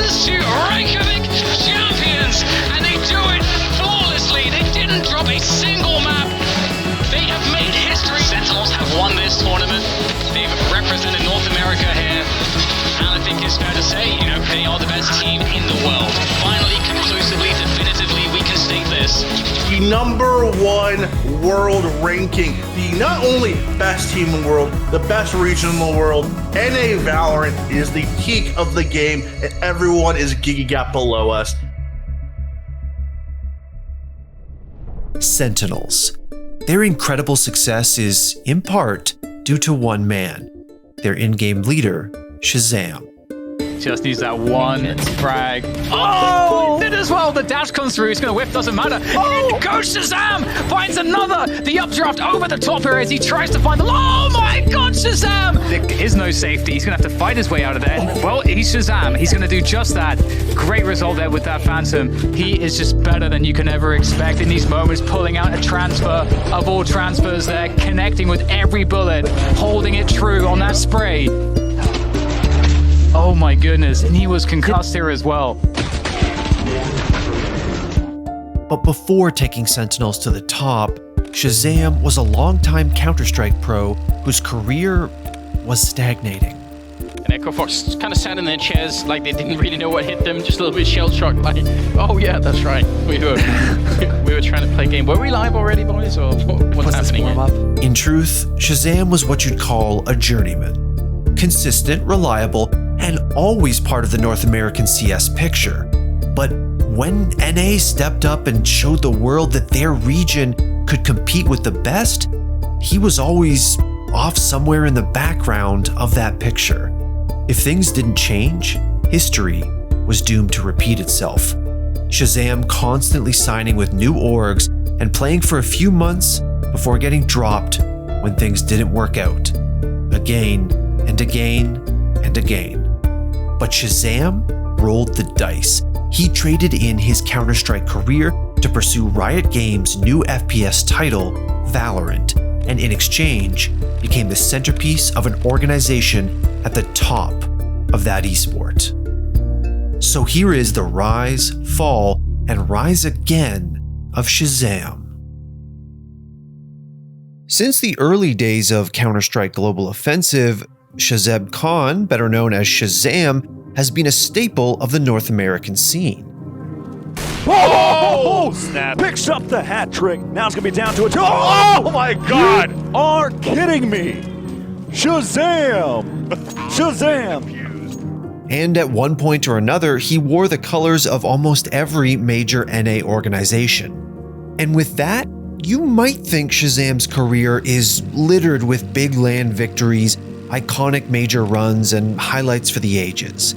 closest to Reykjavik champions, and they do it flawlessly. They didn't drop a single map. They have made history. Sentinels have won this tournament. They've represented North America here, and I think it's fair to say, they are the best team in the world. Finally, conclusively, definitively, we can state this. The #1 world ranking, the not only best team in the world, the best region in the world. NA Valorant is the peak of the game, and everyone is giga below us. Sentinels. Their incredible success is, in part, due to one man, their in-game leader, ShahZaM. Just needs that one frag. Oh! Did as well. The dash comes through. He's going to whiff. Doesn't matter. Oh! In goes ShahZaM. Finds another. The updraft over the top here as he tries to find the... Oh my God, ShahZaM! There is no safety. He's going to have to fight his way out of there. Well, he's ShahZaM. He's going to do just that. Great result there with that Phantom. He is just better than you can ever expect in these moments. Pulling out a transfer of all transfers there. Connecting with every bullet. Holding it true on that spray. Oh my goodness, and he was concussed here as well. But before taking Sentinels to the top, ShahZaM was a longtime Counter-Strike pro whose career was stagnating. And Echo Fox kind of sat in their chairs like they didn't really know what hit them, just a little bit shell-shocked, like, oh yeah, that's right, we were trying to play a game. Were we live already, boys, or what's happening here? In truth, ShahZaM was what you'd call a journeyman. Consistent, reliable, and always part of the North American CS picture. But when NA stepped up and showed the world that their region could compete with the best, he was always off somewhere in the background of that picture. If things didn't change, history was doomed to repeat itself. ShahZaM constantly signing with new orgs and playing for a few months before getting dropped when things didn't work out. Again and again and again. But ShahZaM rolled the dice. He traded in his Counter-Strike career to pursue Riot Games' new FPS title, Valorant, and in exchange became the centerpiece of an organization at the top of that esport. So here is the rise, fall, and rise again of ShahZaM. Since the early days of Counter-Strike Global Offensive, Shahzeb Khan, better known as ShahZaM, has been a staple of the North American scene. Oh, snap. Picks up the hat trick. Now it's going to be down to a... Oh my God. You are kidding me. ShahZaM. ShahZaM. And at one point or another, he wore the colors of almost every major NA organization. And with that, you might think ShahZaM's career is littered with big LAN victories, iconic major runs, and highlights for the ages.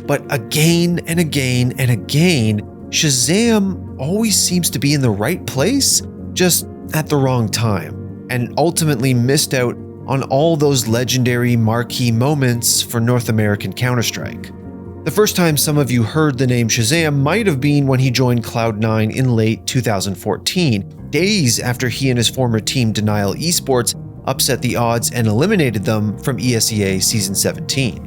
But again and again and again, ShahZaM always seems to be in the right place, just at the wrong time, and ultimately missed out on all those legendary marquee moments for North American Counter-Strike. The first time some of you heard the name ShahZaM might have been when he joined Cloud9 in late 2014, days after he and his former team Denial Esports upset the odds and eliminated them from ESEA Season 17.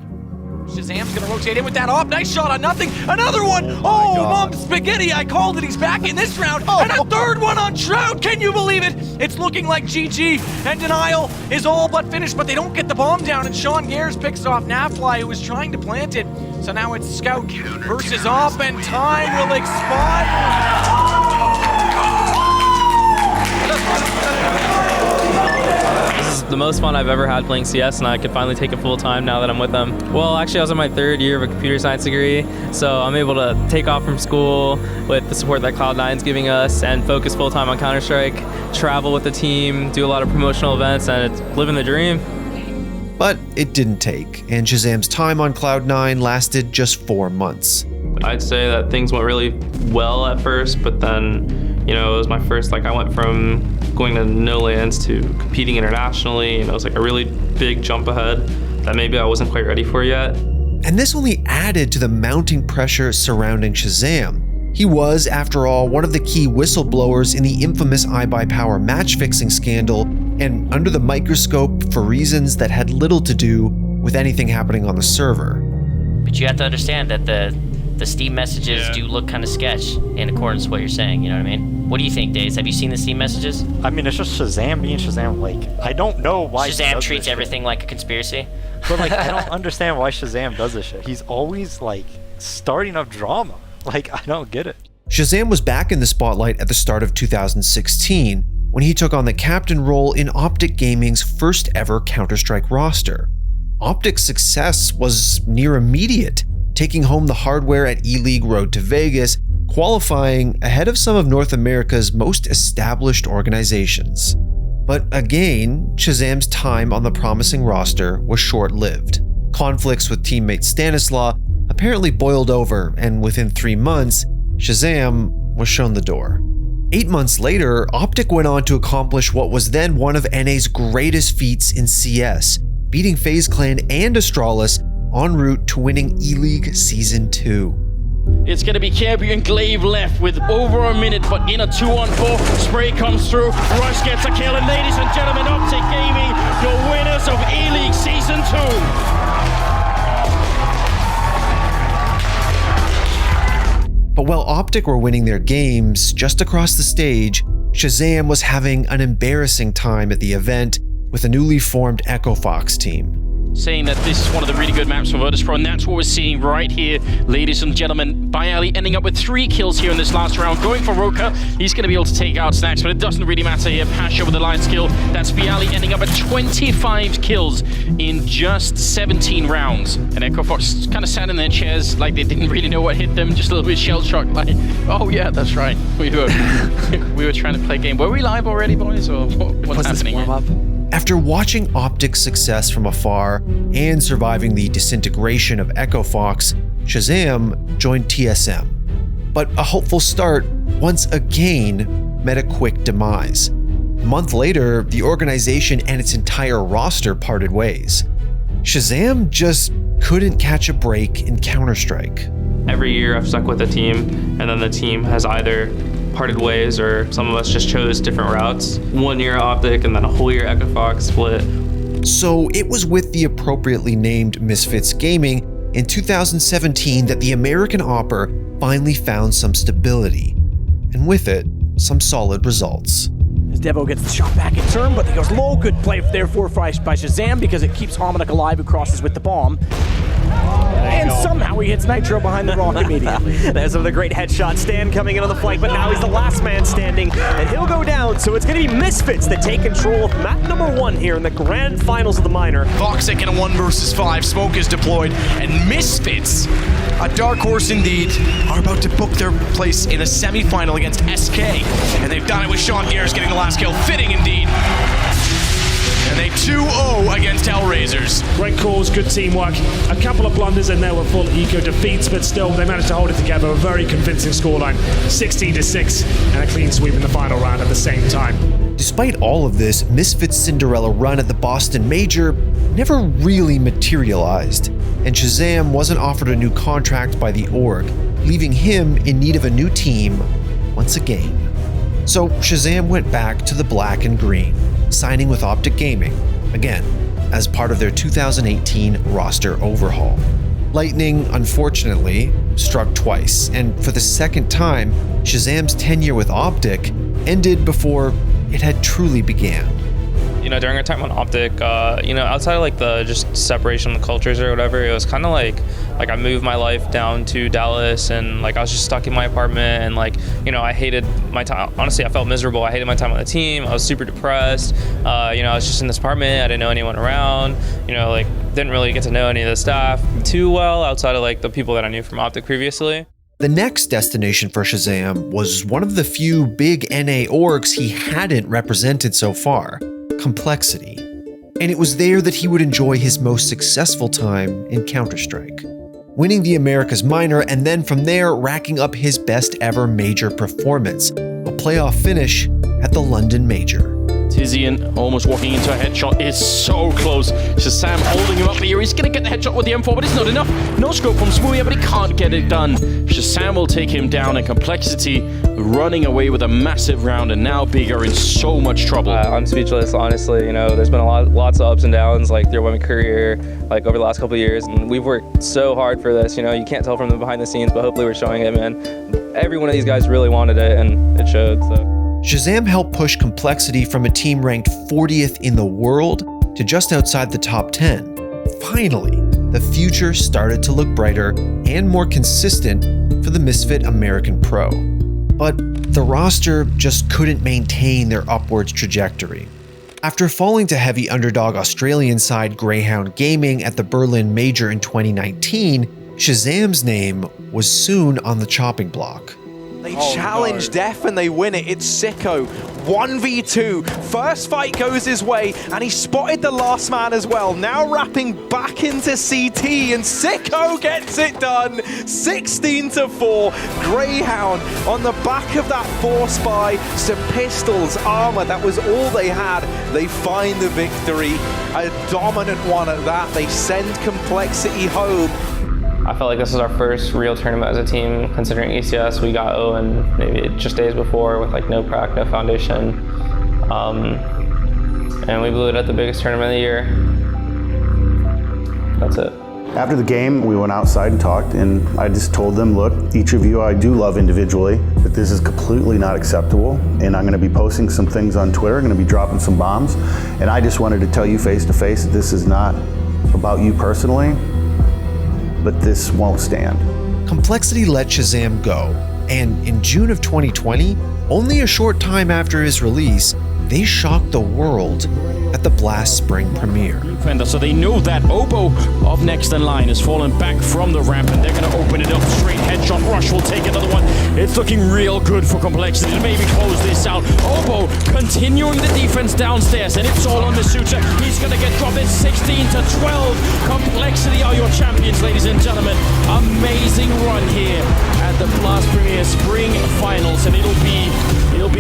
ShahZaM's gonna rotate in with that op. Nice shot on nothing. Another one! Oh, Mom Spaghetti, I called it. He's back in this round. And a third one on Shroud. Can you believe it? It's looking like GG. And Denial is all but finished, but they don't get the bomb down. And Sean Gares picks off Nafly, who was trying to plant it. So now it's Scout versus Op, and time will expire. This is the most fun I've ever had playing CS, and I could finally take it full time now that I'm with them. Well, actually, I was in my third year of a computer science degree, so I'm able to take off from school with the support that Cloud9's giving us and focus full time on Counter-Strike, travel with the team, do a lot of promotional events, and it's living the dream. But it didn't take, and ShahZaM's time on Cloud9 lasted just 4 months. I'd say that things went really well at first, but then, it was my first, I went from going to no lands to competing internationally, and it was a really big jump ahead that maybe I wasn't quite ready for yet. And this only added to the mounting pressure surrounding ShahZaM. He was, after all, one of the key whistleblowers in the infamous iBuyPower match-fixing scandal, and under the microscope for reasons that had little to do with anything happening on the server. But you have to understand that the the Steam messages do look kind of sketch in accordance with what you're saying, you know what I mean? What do you think, Daze? Have you seen the Steam messages? I mean, it's just ShahZaM being ShahZaM. Like, I don't know why ShahZaM treats everything like a conspiracy. But like, I don't understand why ShahZaM does this shit. He's always like starting up drama. Like, I don't get it. ShahZaM was back in the spotlight at the start of 2016 when he took on the captain role in Optic Gaming's first ever Counter-Strike roster. Optic's success was near immediate, taking home the hardware at E-League Road to Vegas, qualifying ahead of some of North America's most established organizations. But again, ShahZaM's time on the promising roster was short-lived. Conflicts with teammate Stanislaw apparently boiled over, and within 3 months, ShahZaM was shown the door. 8 months later, Optic went on to accomplish what was then one of NA's greatest feats in CS, beating FaZe Clan and Astralis en route to winning E-League Season 2. It's going to be Kirby and Glaive left with over a minute, but in a 2-on-4, Spray comes through, Rush gets a kill, and ladies and gentlemen, Optic Gaming, your winners of E-League Season 2. But while Optic were winning their games, just across the stage, ShahZaM was having an embarrassing time at the event with a newly formed Echo Fox team. Saying that this is one of the really good maps for Virtus.pro, and that's what we're seeing right here, ladies and gentlemen. Byali ending up with 3 kills here in this last round, going for Roka. He's going to be able to take out Snacks, but it doesn't really matter here. Pasha with the line skill. That's Byali ending up at 25 kills in just 17 rounds. And Echo Fox kind of sat in their chairs like they didn't really know what hit them, just a little bit shell-shocked, like, oh yeah, that's right. We were trying to play a game. Were we live already, boys, or what's happening here? After watching Optic's success from afar and surviving the disintegration of Echo Fox, ShahZaM joined TSM. But a hopeful start once again met a quick demise. A month later, the organization and its entire roster parted ways. ShahZaM just couldn't catch a break in Counter-Strike. Every year I've stuck with a team, and then the team has either parted ways or some of us just chose different routes. 1 year Optic and then a whole year Echo Fox split. So it was with the appropriately named Misfits Gaming in 2017 that the American Opper finally found some stability, and with it, some solid results. As Devo gets the shot back in turn, but he goes low. Good play therefore by ShahZaM because it keeps Hominic alive, who crosses with the bomb. And somehow he hits Nitro behind the rock immediately. There's the great headshot stand coming in on the flank, but now he's the last man standing, and he'll go down. So it's going to be Misfits that take control of map number 1 here in the grand finals of the minor. Toxic in a 1 versus 5. Smoke is deployed, and Misfits, a dark horse indeed, are about to book their place in a semi-final against SK. And they've done it with Sean Garris getting the last kill. Fitting indeed. And they 2-0 against Hellraisers. Great calls, good teamwork. A couple of blunders and there were full eco defeats, but still they managed to hold it together. A very convincing scoreline, 16-6, and a clean sweep in the final round at the same time. Despite all of this, Misfits' Cinderella run at the Boston Major never really materialized, and ShahZaM wasn't offered a new contract by the org, leaving him in need of a new team once again. So ShahZaM went back to the black and green, signing with Optic Gaming, again, as part of their 2018 roster overhaul. Lightning, unfortunately, struck twice, and for the second time, ShahZaM's tenure with Optic ended before it had truly began. You know, during our time on Optic, outside of like the just separation of the cultures or whatever, it was kind of like I moved my life down to Dallas, and like I was just stuck in my apartment, and I hated my time. Honestly, I felt miserable. I hated my time on the team. I was super depressed. I was just in this apartment. I didn't know anyone around. Didn't really get to know any of the staff too well outside of like the people that I knew from Optic previously. The next destination for ShahZaM was one of the few big NA orgs he hadn't represented so far, Complexity. And it was there that he would enjoy his most successful time in Counter-Strike, winning the Americas Minor and then from there racking up his best ever major performance, a playoff finish at the London Major. Tizian almost walking into a headshot. Is so close. ShahZaM holding him up here. He's going to get the headshot with the M4, but it's not enough. No scope from Smoothie, but he can't get it done. ShahZaM will take him down, and Complexity running away with a massive round, and now Big are in so much trouble. I'm speechless, honestly. You know, there's been lots of ups and downs, like through my career, like over the last couple of years, and we've worked so hard for this. You know, you can't tell from the behind the scenes, but hopefully we're showing it, man. Every one of these guys really wanted it, and it showed. So. ShahZaM helped push Complexity from a team ranked 40th in the world to just outside the top 10. Finally, the future started to look brighter and more consistent for the misfit American pro. But the roster just couldn't maintain their upwards trajectory. After falling to heavy underdog Australian side Greyhound Gaming at the Berlin Major in 2019, ShahZaM's name was soon on the chopping block. They challenge Def and they win it. It's Sicko. 1v2. First fight goes his way, and he spotted the last man as well. Now wrapping back into CT, and Sicko gets it done. 16-4. Greyhound on the back of that force buy. Some pistols, armor. That was all they had. They find the victory. A dominant one at that. They send Complexity home. I felt like this was our first real tournament as a team, considering ECS we got Owen maybe just days before with like no prac, no foundation. And we blew it at the biggest tournament of the year. That's it. After the game, we went outside and talked, and I just told them, look, each of you I do love individually, but this is completely not acceptable, and I'm gonna be posting some things on Twitter, I'm gonna be dropping some bombs, and I just wanted to tell you face to face that this is not about you personally, but this won't stand. Complexity let ShahZaM go, and in June of 2020, only a short time after his release, they shocked the world at the Blast Spring premiere. So they know that Obo of next in line has fallen back from the ramp, and they're going to open it up straight. Headshot Rush will take another one. It's looking real good for Complexity to maybe close this out. Obo continuing the defense downstairs, and it's all on the Suture. He's going to get dropped. It's 16-12. Complexity are your champions, ladies and gentlemen. Amazing run here at the Blast Premier Spring Finals, and it'll be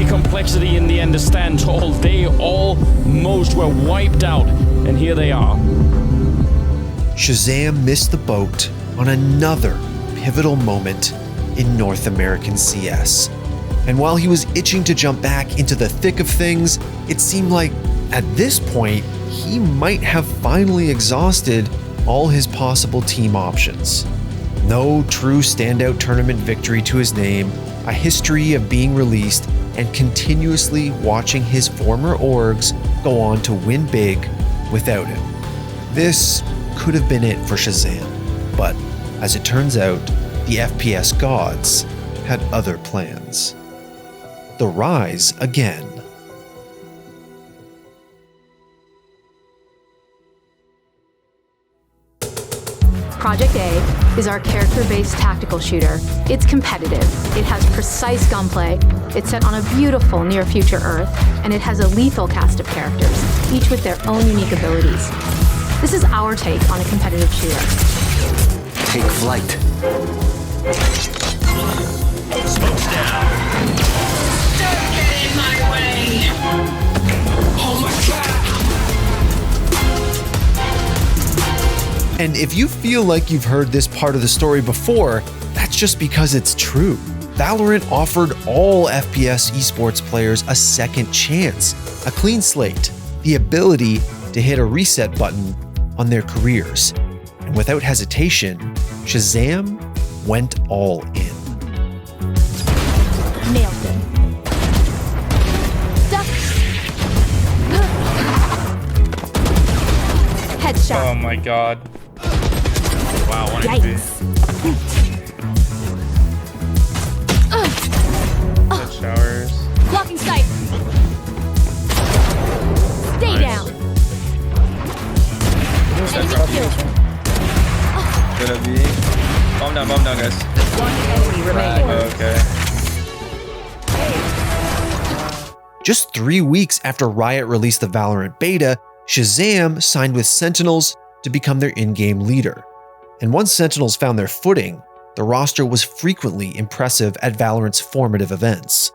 Complexity in the end to stand tall. They almost were wiped out, and here they are. ShahZaM missed the boat on another pivotal moment in North American CS. And while he was itching to jump back into the thick of things, it seemed like at this point, he might have finally exhausted all his possible team options. No true standout tournament victory to his name, a history of being released, and continuously watching his former orgs go on to win big without him. This could have been it for ShahZaM, but as it turns out, the FPS gods had other plans. The rise again. Project A is our character-based tactical shooter. It's competitive, it has precise gunplay, it's set on a beautiful near-future Earth, and it has a lethal cast of characters, each with their own unique abilities. This is our take on a competitive shooter. Take flight. Smoke's down. Don't get in my way! Oh my god! And if you feel like you've heard this part of the story before, that's just because it's true. Valorant offered all FPS esports players a second chance, a clean slate, the ability to hit a reset button on their careers. And without hesitation, ShahZaM went all in. Nailed it. Duck. Headshot. Oh my god. Wow, one Yikes. Good showers. Blocking sight. Stay down. Gonna be. Bomb down, guys. One enemy remaining. Okay. Just 3 weeks after Riot released the Valorant beta, ShahZaM signed with Sentinels to become their in-game leader. And once Sentinels found their footing, the roster was frequently impressive at Valorant's formative events.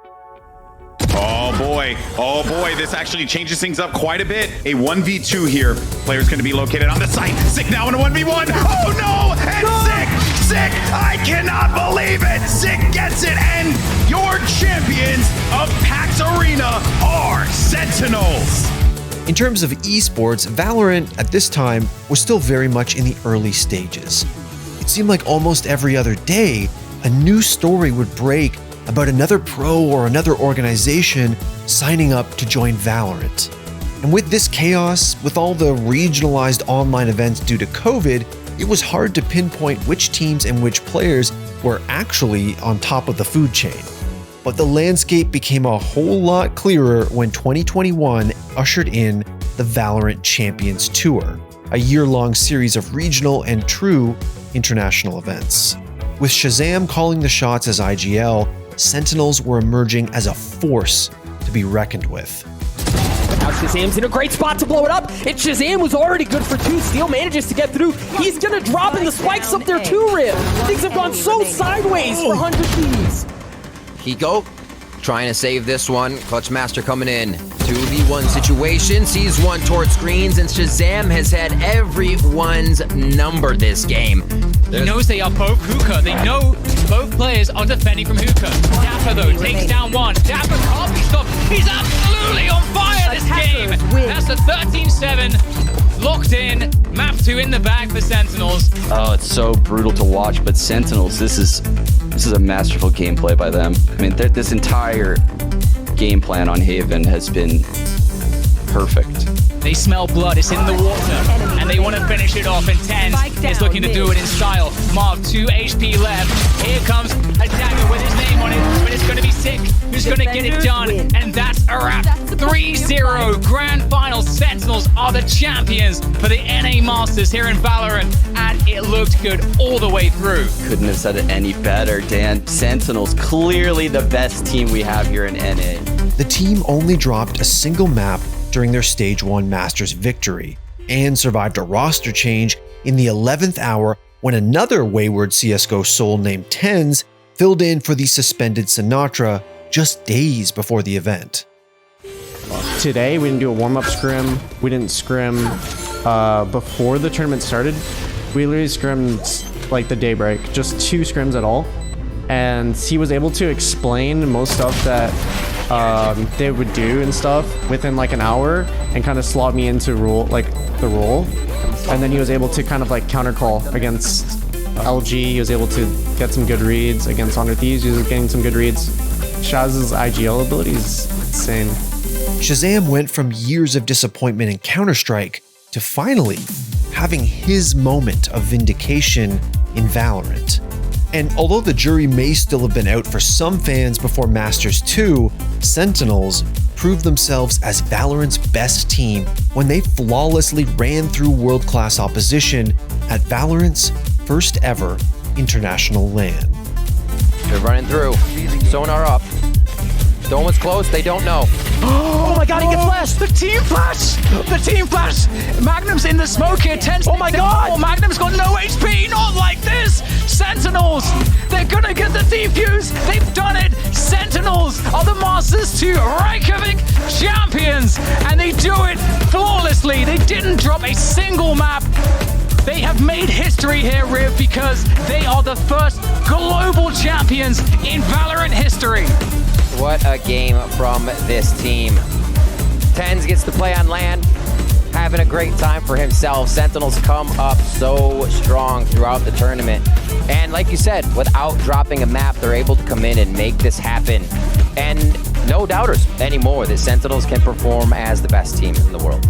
Oh boy, boy. Oh boy, this actually changes things up quite a bit. A 1v2 here. Player's going to be located on the site. Sick now in a 1v1. Oh no! And Sick! I cannot believe it! Sick gets it, and your champions of PAX Arena are Sentinels. In terms of esports, Valorant at this time was still very much in the early stages. It seemed like almost every other day, a new story would break about another pro or another organization signing up to join Valorant. And with this chaos, with all the regionalized online events due to COVID, it was hard to pinpoint which teams and which players were actually on top of the food chain. But the landscape became a whole lot clearer when 2021 ushered in the Valorant Champions Tour, a year-long series of regional and true international events. With ShahZaM calling the shots as IGL, Sentinels were emerging as a force to be reckoned with. Now ShahZaM's in a great spot to blow it up. And ShahZaM was already good for 2. Steel manages to get through. He's gonna drop in the spikes up there too, Rib. Things have gone so sideways for 100 Thieves. Hiko trying to save this one. Clutch Master coming in. 2v1 situation. Sees one towards screens, and ShahZaM has had everyone's number this game. He knows they are both hookah. They know both players are defending from hookah. Dapper though takes down one. Dapper can't be stopped. He's absolutely on fire this game. That's the 13-7. Locked in. Map 2 in the bag for Sentinels. Oh, it's so brutal to watch, but Sentinels, this is a masterful gameplay by them. I mean, this entire game plan on Haven has been perfect. They smell blood, it's in the water, and they want to finish it off, and Tens is looking to do it in style. Marv, 2 HP left. Here comes a dagger with his name on it, but it's going to be Sick who's going to get it done, and that's a wrap. 3-0 Grand Final. Sentinels are the champions for the NA Masters here in Valorant, and it looked good all the way through. Couldn't have said it any better, Dan. Sentinels, clearly the best team we have here in NA. The team only dropped a single map during their Stage 1 Masters victory, and survived a roster change in the 11th hour when another wayward CSGO soul named Tens filled in for the suspended Sinatra just days before the event. Today we didn't do a warm-up scrim, we didn't scrim before the tournament started. We literally scrimmed like the daybreak, just 2 scrims at all, and he was able to explain most stuff that they would do and stuff within like an hour and kind of slot me into the role. And then he was able to kind of like counter call against LG. He was able to get some good reads against Honor Thieves. He was getting some good reads. Shaz's IGL ability is insane. ShahZaM went from years of disappointment in Counter-Strike to finally having his moment of vindication in Valorant. And although the jury may still have been out for some fans before Masters 2, Sentinels proved themselves as Valorant's best team when they flawlessly ran through world-class opposition at Valorant's first ever international LAN. They're running through. Sonar up. Dome was close, they don't know. Oh my god, he gets flashed! The team flash! The team flash! Magnum's in the smoke here. Tens. Oh my god! Magnum's got no HP! Not like this! Sentinels! They're gonna get the defuse! They've done it! Sentinels are the Masters 2 Reykjavik champions! And they do it flawlessly! They didn't drop a single map! They have made history here, Riv, because they are the first global champions in Valorant history! What a game from this team. Tens gets to play on LAN, having a great time for himself. Sentinels come up so strong throughout the tournament. And like you said, without dropping a map, they're able to come in and make this happen. And no doubters anymore that Sentinels can perform as the best team in the world.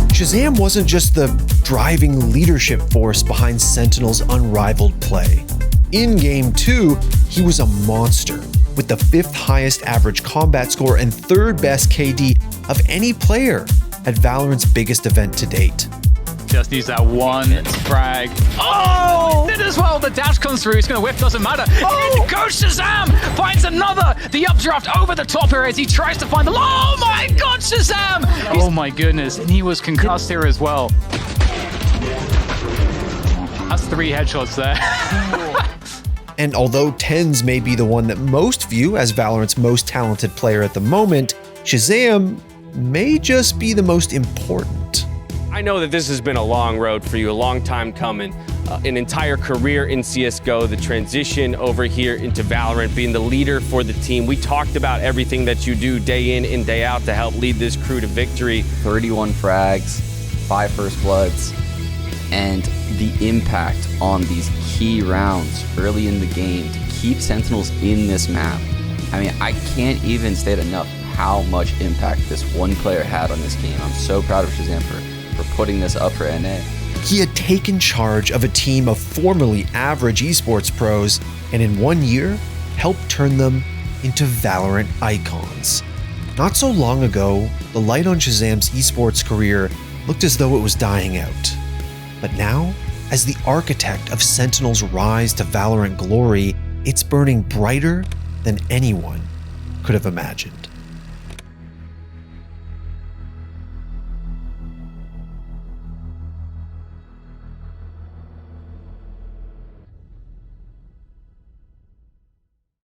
ShahZaM wasn't just the driving leadership force behind Sentinel's unrivaled play. In Game 2, he was a monster, with the 5th highest average combat score and 3rd best KD of any player at Valorant's biggest event to date. Just needs that one frag. Oh! Did as well. The dash comes through. He's going to whiff. Doesn't matter. In goes ShahZaM. Finds another. The updraft over the top here as he tries to find the... Oh my god, ShahZaM! Oh my goodness. And he was concussed here as well. That's 3 headshots there. And although TenZ may be the one that most view as Valorant's most talented player at the moment, ShahZaM may just be the most important. I know that this has been a long road for you, a long time coming. An entire career in CSGO, the transition over here into Valorant, being the leader for the team. We talked about everything that you do day in and day out to help lead this crew to victory. 31 frags, 5 first bloods, and the impact on these key rounds early in the game to keep Sentinels in this map. I mean, I can't even state enough how much impact this one player had on this game. I'm so proud of ShahZaM for putting this up for NA. He had taken charge of a team of formerly average esports pros, and in 1 year, helped turn them into Valorant icons. Not so long ago, the light on ShahZaM's esports career looked as though it was dying out. But now, as the architect of Sentinel's rise to Valorant glory, it's burning brighter than anyone could have imagined.